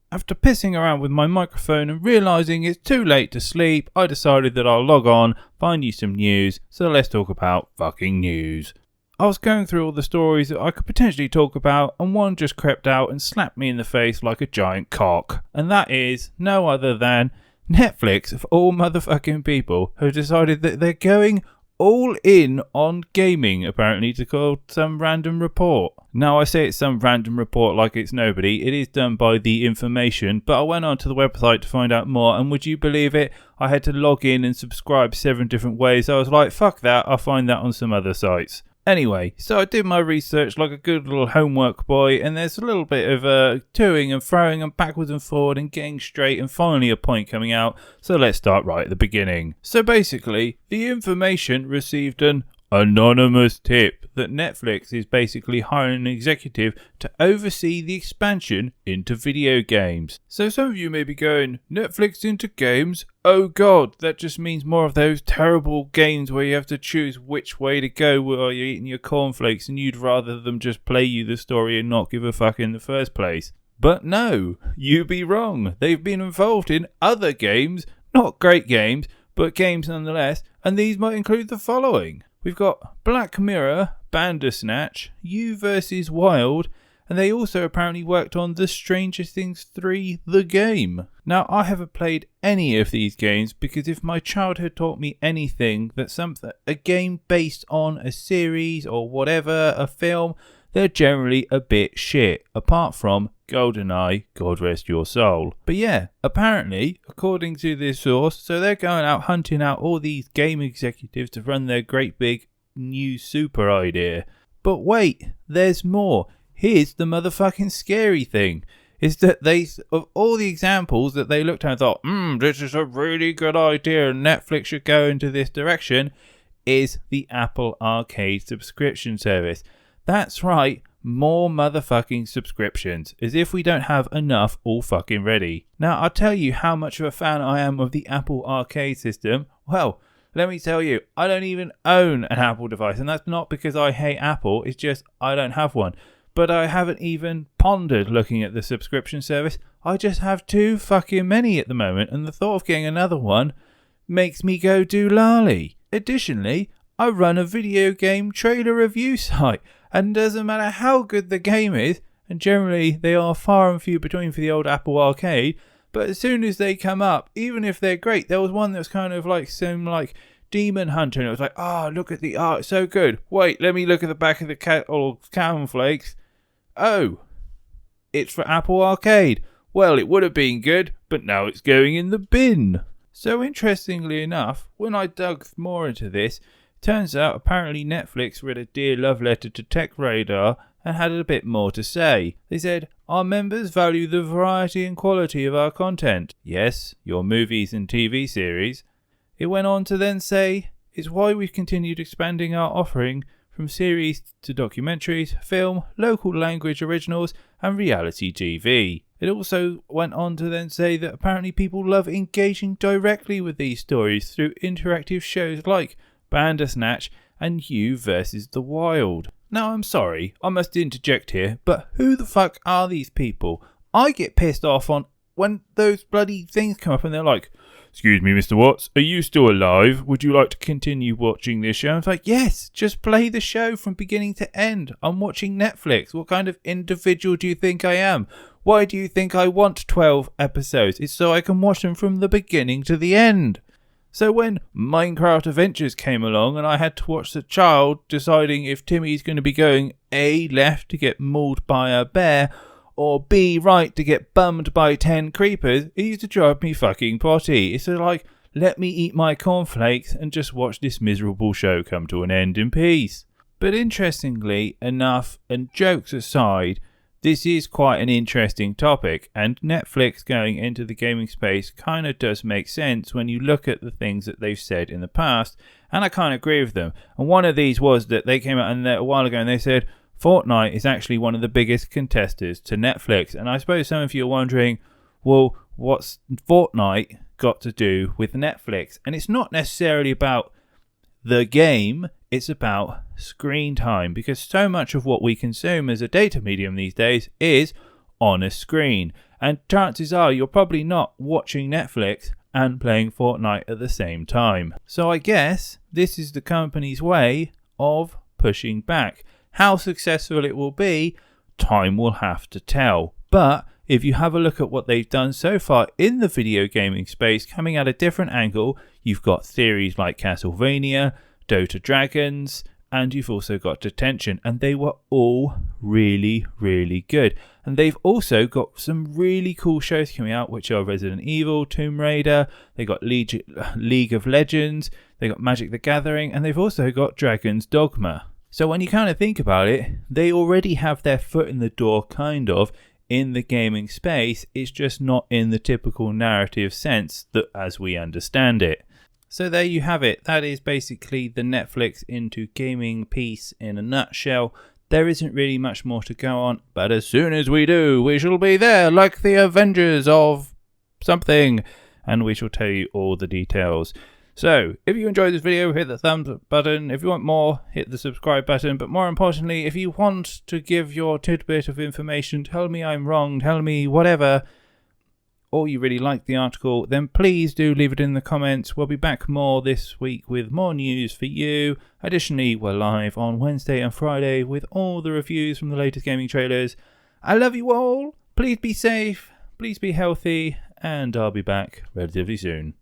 After pissing around with my microphone and realising it's too late to sleep, I decided that I'll log on, find you some news, so let's talk about fucking news. I was going through all the stories that I could potentially talk about, and one just crept out and slapped me in the face like a giant cock. And that is no other than Netflix, of all motherfucking people, who decided that they're going all in on gaming, apparently, to quote some random report. Now, I say it's some random report like it's nobody. It is done by The Information, but I went onto the website to find out more, and would you believe it? I had to log in and subscribe 7 different ways. I was like, fuck that, I'll find that on some other sites. Anyway, so I did my research like a good little homework boy, and there's a little bit of toing and throwing and backwards and forward and getting straight and finally a point coming out, so let's start right at the beginning. So basically, The Information received an anonymous tip that Netflix is basically hiring an executive to oversee the expansion into video games. So some of you may be going, Netflix into games? Oh god, that just means more of those terrible games where you have to choose which way to go while you're eating your cornflakes and you'd rather them just play you the story and not give a fuck in the first place. But no, you be wrong. They've been involved in other games, not great games, but games nonetheless, and these might include the following. We've got Black Mirror, Bandersnatch, You vs. Wild, and they also apparently worked on The Stranger Things 3, The Game. Now, I haven't played any of these games because if my childhood taught me anything, that a game based on a series or whatever, a film, they're generally a bit shit, apart from GoldenEye, God rest your soul. But yeah, apparently, according to this source, so they're going out hunting out all these game executives to run their great big new super idea. But wait, there's more. Here's the motherfucking scary thing. Is that of all the examples that they looked at and thought, this is a really good idea and Netflix should go into this direction, is the Apple Arcade subscription service. That's right, more motherfucking subscriptions, as if we don't have enough all fucking ready. Now, I'll tell you how much of a fan I am of the Apple Arcade system. Well, let me tell you, I don't even own an Apple device, and that's not because I hate Apple, it's just I don't have one. But I haven't even pondered looking at the subscription service. I just have too fucking many at the moment, and the thought of getting another one makes me go doolally. Additionally, I run a video game trailer review site, and doesn't matter how good the game is, and generally they are far and few between for the old Apple Arcade, but as soon as they come up, even if they're great, there was one that was kind of like some like Demon Hunter, and it was like, look at the art, so good. Wait, let me look at the back of the cornflakes. Oh, it's for Apple Arcade. Well, it would have been good, but now it's going in the bin. So interestingly enough, when I dug more into this, turns out apparently Netflix read a dear love letter to Tech Radar and had a bit more to say. They said, our members value the variety and quality of our content. Yes, your movies and TV series. It went on to then say, it's why we've continued expanding our offering from series to documentaries, film, local language originals and reality TV. It also went on to then say that apparently people love engaging directly with these stories through interactive shows like Bandersnatch and You vs. the Wild. Now I'm sorry, I must interject here, but who the fuck are these people? I get pissed off on when those bloody things come up and they're like, excuse me, Mr. Watts, are you still alive? Would you like to continue watching this show? I was like, yes, just play the show from beginning to end. I'm watching Netflix. What kind of individual do you think I am? Why do you think I want 12 episodes? It's so I can watch them from the beginning to the end. So when Minecraft Adventures came along and I had to watch the child deciding if Timmy's going to be going A, left to get mauled by a bear, or B, right to get bummed by 10 creepers, it used to drive me fucking potty. It's like, let me eat my cornflakes and just watch this miserable show come to an end in peace. But interestingly enough, and jokes aside, this is quite an interesting topic, and Netflix going into the gaming space kind of does make sense when you look at the things that they've said in the past, and I kind of agree with them. And one of these was that they came out a while ago and they said, Fortnite is actually one of the biggest contesters to Netflix. And I suppose some of you are wondering, well, what's Fortnite got to do with Netflix? And it's not necessarily about the game, it's about screen time. Because so much of what we consume as a data medium these days is on a screen. And chances are you're probably not watching Netflix and playing Fortnite at the same time. So I guess this is the company's way of pushing back. How successful it will be, time will have to tell. But if you have a look at what they've done so far in the video gaming space, coming at a different angle, you've got theories like Castlevania, Dota Dragons, and you've also got Detention, and they were all really, really good. And they've also got some really cool shows coming out, which are Resident Evil, Tomb Raider, they got League of Legends, they got Magic the Gathering, and they've also got Dragon's Dogma. So when you kind of think about it, they already have their foot in the door, kind of, in the gaming space. It's just not in the typical narrative sense that as we understand it. So there you have it. That is basically the Netflix into gaming piece in a nutshell. There isn't really much more to go on, but as soon as we do, we shall be there like the Avengers of something, and we shall tell you all the details. So, if you enjoyed this video, hit the thumbs up button. If you want more, hit the subscribe button. But more importantly, if you want to give your tidbit of information, tell me I'm wrong, tell me whatever, or you really like the article, then please do leave it in the comments. We'll be back more this week with more news for you. Additionally, we're live on Wednesday and Friday with all the reviews from the latest gaming trailers. I love you all. Please be safe, please be healthy, and I'll be back relatively soon.